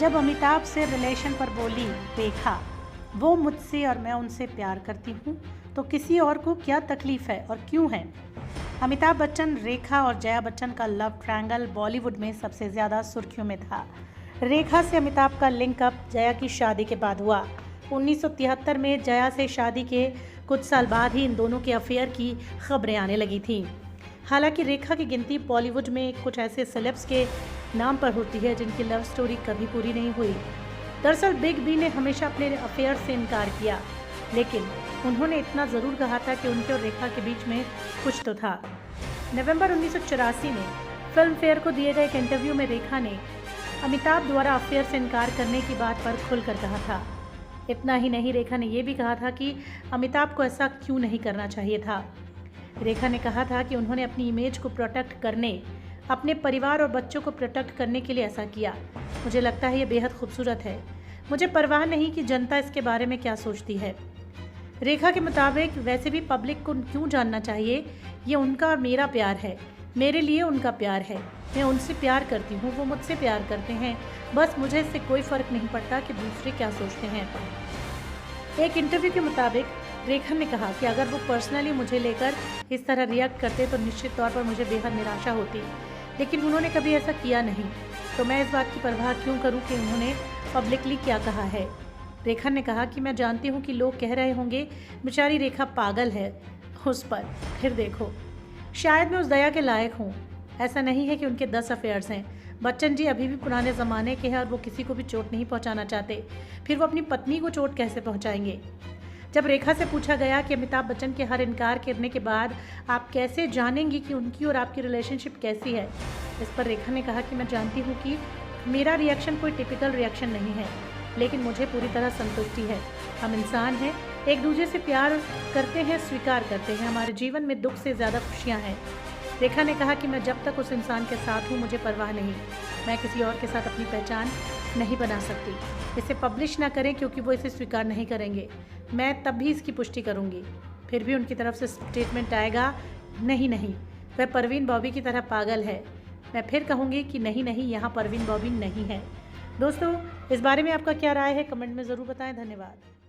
जब अमिताभ से रिलेशन पर बोली रेखा, वो मुझसे और मैं उनसे प्यार करती हूँ, तो किसी और को क्या तकलीफ है और क्यों है। अमिताभ बच्चन, रेखा और जया बच्चन का लव ट्रायंगल बॉलीवुड में सबसे ज़्यादा सुर्खियों में था। रेखा से अमिताभ का लिंकअप जया की शादी के बाद हुआ। 1973 में जया से शादी के कुछ साल बाद ही इन दोनों के अफेयर की खबरें आने लगी थीं। हालांकि रेखा की गिनती बॉलीवुड में कुछ ऐसे सेलेब्स के नाम पर होती है जिनकी लव स्टोरी कभी पूरी नहीं हुई। दरअसल बिग बी ने हमेशा अपने अफेयर से इनकार किया, लेकिन उन्होंने इतना ज़रूर कहा था कि उनके और रेखा के बीच में कुछ तो था। नवंबर 1984 में फिल्म फेयर को दिए गए एक इंटरव्यू में रेखा ने अमिताभ द्वारा अफेयर से इनकार करने की बात पर खुलकर कहा था। इतना ही नहीं, रेखा ने यह भी कहा था कि अमिताभ को ऐसा क्यों नहीं करना चाहिए था। रेखा ने कहा था कि उन्होंने अपनी इमेज को प्रोटेक्ट करने, अपने परिवार और बच्चों को प्रोटेक्ट करने के लिए ऐसा किया। मुझे लगता है ये बेहद खूबसूरत है। मुझे परवाह नहीं कि जनता इसके बारे में क्या सोचती है। रेखा के मुताबिक वैसे भी पब्लिक को क्यों जानना चाहिए, ये उनका और मेरा प्यार है। मेरे लिए उनका प्यार है। मैं उनसे प्यार करती हूँ, वो मुझसे प्यार करते हैं। बस मुझे इससे कोई फ़र्क नहीं पड़ता कि दूसरे क्या सोचते हैं। एक इंटरव्यू के मुताबिक रेखा ने कहा कि अगर वो पर्सनली मुझे लेकर इस तरह रिएक्ट करते तो निश्चित तौर पर मुझे बेहद निराशा होती, लेकिन उन्होंने कभी ऐसा किया नहीं, तो मैं इस बात की परवाह क्यों करूं कि उन्होंने पब्लिकली क्या कहा है। रेखा ने कहा कि मैं जानती हूं कि लोग कह रहे होंगे बेचारी रेखा पागल है, उस पर फिर देखो, शायद मैं उस दया के लायक हूँ। ऐसा नहीं है कि उनके 10 अफेयर्स हैं। बच्चन जी अभी भी पुराने ज़माने के हैं और वो किसी को भी चोट नहीं पहुँचाना चाहते, फिर वो अपनी पत्नी को चोट कैसे पहुँचाएंगे। जब रेखा से पूछा गया कि अमिताभ बच्चन के हर इनकार करने के बाद आप कैसे जानेंगी कि उनकी और आपकी रिलेशनशिप कैसी है, इस पर रेखा ने कहा कि मैं जानती हूँ कि मेरा रिएक्शन कोई टिपिकल रिएक्शन नहीं है, लेकिन मुझे पूरी तरह संतुष्टि है। हम इंसान हैं, एक दूसरे से प्यार करते हैं, स्वीकार करते हैं। हमारे जीवन में दुख से ज़्यादा खुशियाँ हैं। रेखा ने कहा कि मैं जब तक उस इंसान के साथ हूँ मुझे परवाह नहीं। मैं किसी और के साथ अपनी पहचान नहीं बना सकती। इसे पब्लिश ना करें क्योंकि वो इसे स्वीकार नहीं करेंगे। मैं तब भी इसकी पुष्टि करूंगी। फिर भी उनकी तरफ से स्टेटमेंट आएगा, नहीं, वह परवीन बॉबी की तरह पागल है। मैं फिर कहूँगी कि नहीं, यहाँ परवीन बॉबी नहीं है। दोस्तों, इस बारे में आपका क्या राय है, कमेंट में ज़रूर बताएं। धन्यवाद।